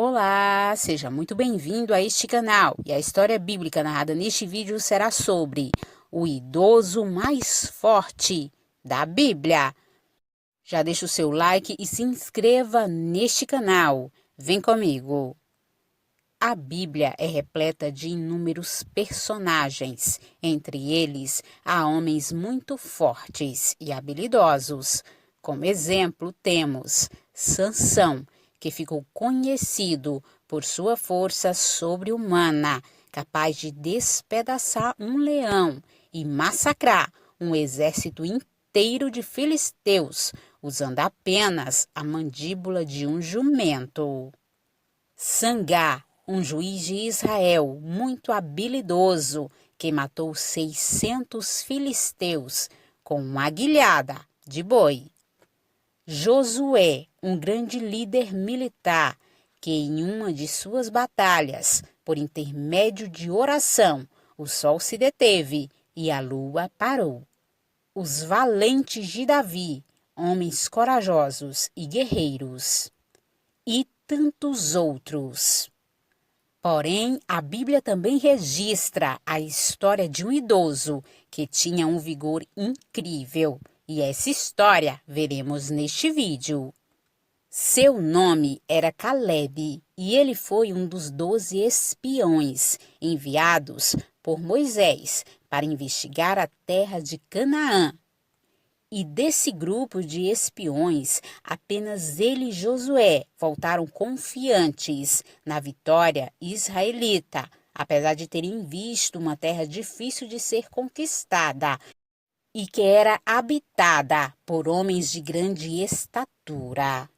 Olá, seja muito bem-vindo a este canal. E a história bíblica narrada neste vídeo será sobre o idoso mais forte da Bíblia. Já deixa o seu like e se inscreva neste canal. Vem comigo. A Bíblia é repleta de inúmeros personagens. Entre eles, há homens muito fortes e habilidosos. Como exemplo, temos Sansão, que ficou conhecido por sua força sobre-humana, capaz de despedaçar um leão e massacrar um exército inteiro de filisteus, usando apenas a mandíbula de um jumento. Sangá, um juiz de Israel muito habilidoso, que matou 600 filisteus com uma aguilhada de boi. Josué, um grande líder militar, que em uma de suas batalhas, por intermédio de oração, o sol se deteve e a lua parou. Os valentes de Davi, homens corajosos e guerreiros. E tantos outros. Porém, a Bíblia também registra a história de um idoso que tinha um vigor incrível. E essa história veremos neste vídeo. Seu nome era Calebe e ele foi um dos 12 espiões enviados por Moisés para investigar a terra de Canaã. E desse grupo de espiões, apenas ele e Josué voltaram confiantes na vitória israelita, apesar de terem visto uma terra difícil de ser conquistada e que era habitada por homens de grande estatura.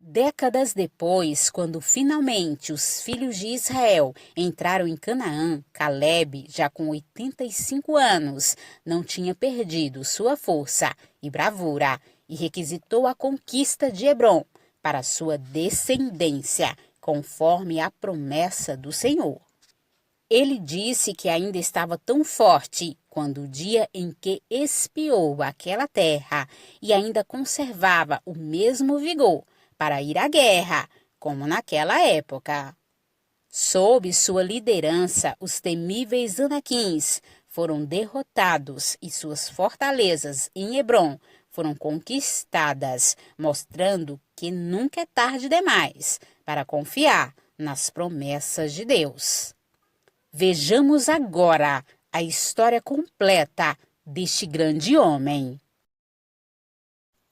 Décadas depois, quando finalmente os filhos de Israel entraram em Canaã, Calebe, já com 85 anos, não tinha perdido sua força e bravura e requisitou a conquista de Hebrom para sua descendência, conforme a promessa do Senhor. Ele disse que ainda estava tão forte quando o dia em que espiou aquela terra e ainda conservava o mesmo vigor para ir à guerra, como naquela época. Sob sua liderança, os temíveis Anaquins foram derrotados e suas fortalezas em Hebrom foram conquistadas, mostrando que nunca é tarde demais para confiar nas promessas de Deus. Vejamos agora a história completa deste grande homem.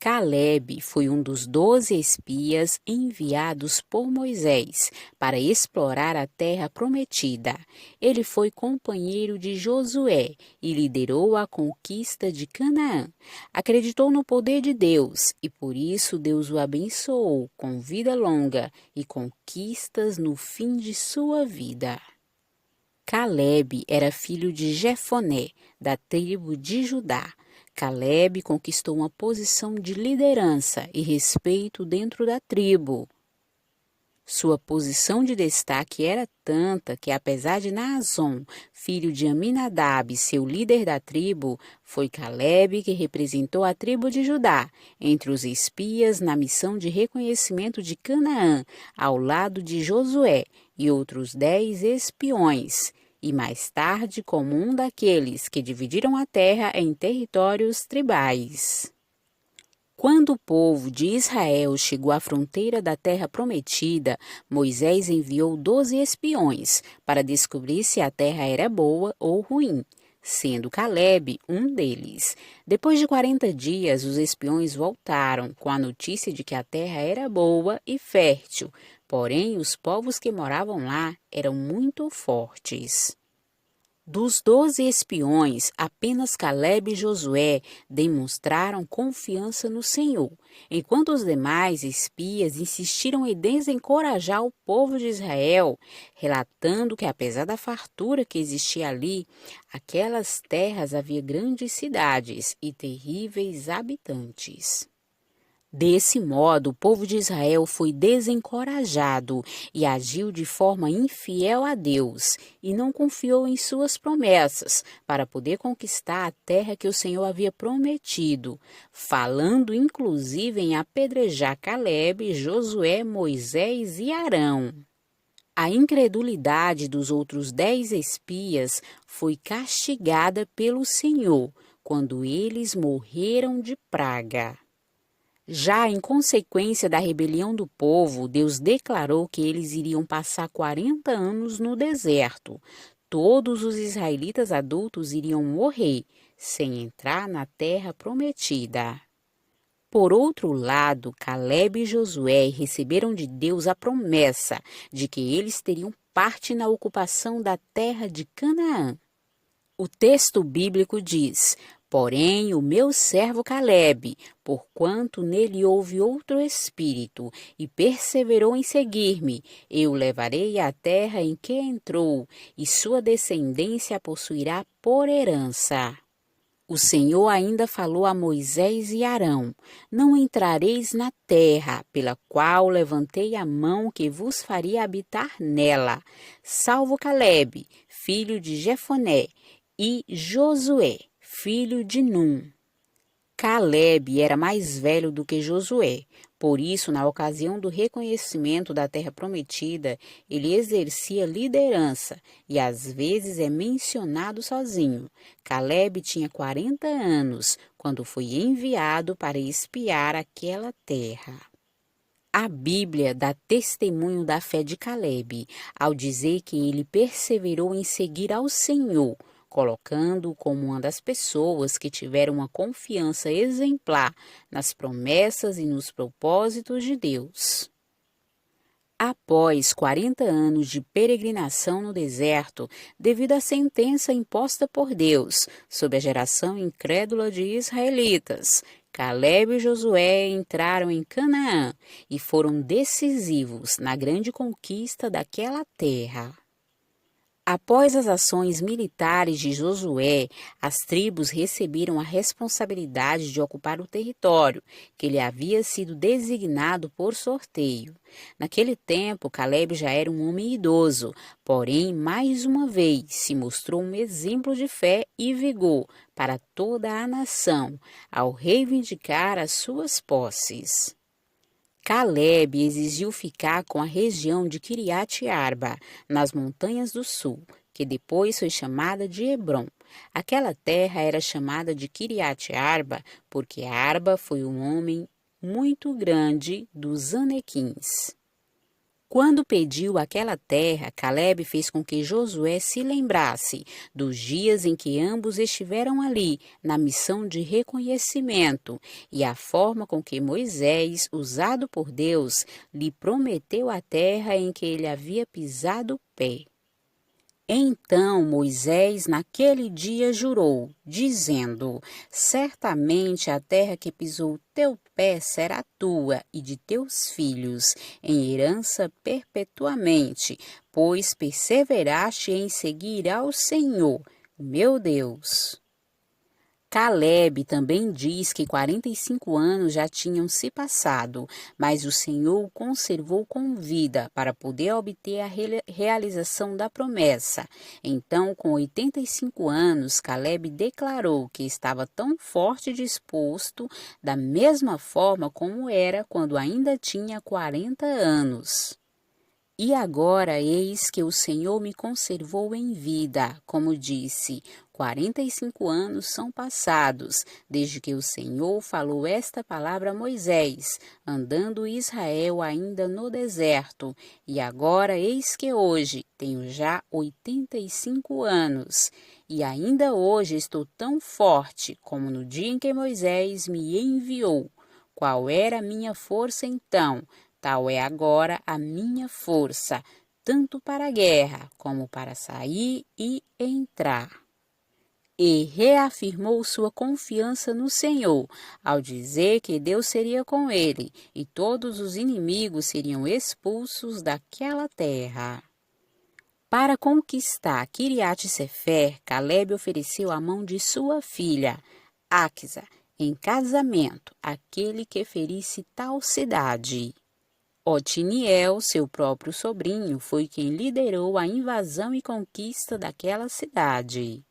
Calebe foi um dos 12 espias enviados por Moisés para explorar a terra prometida. Ele foi companheiro de Josué e liderou a conquista de Canaã. Acreditou no poder de Deus e por isso Deus o abençoou com vida longa e conquistas no fim de sua vida. Calebe era filho de Jefoné, da tribo de Judá. Calebe conquistou uma posição de liderança e respeito dentro da tribo. Sua posição de destaque era tanta que, apesar de Naasson, filho de Aminadab, seu líder da tribo, foi Calebe que representou a tribo de Judá entre os espias na missão de reconhecimento de Canaã, ao lado de Josué e outros 10 espiões, e mais tarde como um daqueles que dividiram a terra em territórios tribais. Quando o povo de Israel chegou à fronteira da terra prometida, Moisés enviou 12 espiões para descobrir se a terra era boa ou ruim, sendo Calebe um deles. Depois de 40 dias, os espiões voltaram com a notícia de que a terra era boa e fértil, porém os povos que moravam lá eram muito fortes. Dos 12 espiões, apenas Calebe e Josué demonstraram confiança no Senhor, enquanto os demais espias insistiram em desencorajar o povo de Israel, relatando que apesar da fartura que existia ali, aquelas terras havia grandes cidades e terríveis habitantes. Desse modo, o povo de Israel foi desencorajado e agiu de forma infiel a Deus, e não confiou em suas promessas para poder conquistar a terra que o Senhor havia prometido, falando inclusive em apedrejar Calebe, Josué, Moisés e Arão. A incredulidade dos outros 10 espias foi castigada pelo Senhor quando eles morreram de praga. Já em consequência da rebelião do povo, Deus declarou que eles iriam passar 40 anos no deserto. Todos os israelitas adultos iriam morrer, sem entrar na terra prometida. Por outro lado, Calebe e Josué receberam de Deus a promessa de que eles teriam parte na ocupação da terra de Canaã. O texto bíblico diz: porém, o meu servo Calebe, porquanto nele houve outro espírito, e perseverou em seguir-me, eu o levarei à terra em que entrou, e sua descendência a possuirá por herança. O Senhor ainda falou a Moisés e Arão: não entrareis na terra, pela qual levantei a mão que vos faria habitar nela, salvo Calebe, filho de Jefoné, e Josué, filho de Num. Calebe era mais velho do que Josué, por isso, na ocasião do reconhecimento da terra prometida, ele exercia liderança e às vezes é mencionado sozinho. Calebe tinha 40 anos quando foi enviado para espiar aquela terra. A Bíblia dá testemunho da fé de Calebe, ao dizer que ele perseverou em seguir ao Senhor, colocando-o como uma das pessoas que tiveram uma confiança exemplar nas promessas e nos propósitos de Deus. Após 40 anos de peregrinação no deserto, devido à sentença imposta por Deus sobre a geração incrédula de israelitas, Calebe e Josué entraram em Canaã e foram decisivos na grande conquista daquela terra. Após as ações militares de Josué, as tribos receberam a responsabilidade de ocupar o território, que lhe havia sido designado por sorteio. Naquele tempo, Calebe já era um homem idoso, porém, mais uma vez, se mostrou um exemplo de fé e vigor para toda a nação, ao reivindicar as suas posses. Calebe exigiu ficar com a região de Quiriate-Arba, nas montanhas do sul, que depois foi chamada de Hebrom. Aquela terra era chamada de Quiriate-Arba porque Arba foi um homem muito grande dos Anequins. Quando pediu aquela terra, Calebe fez com que Josué se lembrasse dos dias em que ambos estiveram ali, na missão de reconhecimento, e a forma com que Moisés, usado por Deus, lhe prometeu a terra em que ele havia pisado o pé. Então Moisés naquele dia jurou, dizendo: certamente a terra que pisou teu pé será tua e de teus filhos, em herança perpetuamente, pois perseveraste em seguir ao Senhor, meu Deus. Calebe também diz que 45 anos já tinham se passado, mas o Senhor o conservou com vida para poder obter a realização da promessa. Então, com 85 anos, Calebe declarou que estava tão forte e disposto da mesma forma como era quando ainda tinha 40 anos. E agora eis que o Senhor me conservou em vida, como disse, 45 anos são passados, desde que o Senhor falou esta palavra a Moisés, andando Israel ainda no deserto, e agora eis que hoje tenho já 85 anos, e ainda hoje estou tão forte como no dia em que Moisés me enviou. Qual era a minha força então? Tal é agora a minha força, tanto para a guerra como para sair e entrar. E reafirmou sua confiança no Senhor, ao dizer que Deus seria com ele e todos os inimigos seriam expulsos daquela terra. Para conquistar Quiriate-Sefer, Calebe ofereceu a mão de sua filha, Áquisa, em casamento aquele que ferisse tal cidade. Otiniel, seu próprio sobrinho, foi quem liderou a invasão e conquista daquela cidade.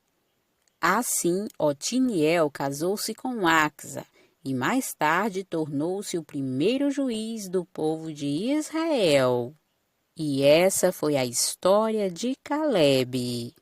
Assim, Otiniel casou-se com Axa e mais tarde tornou-se o primeiro juiz do povo de Israel. E essa foi a história de Calebe.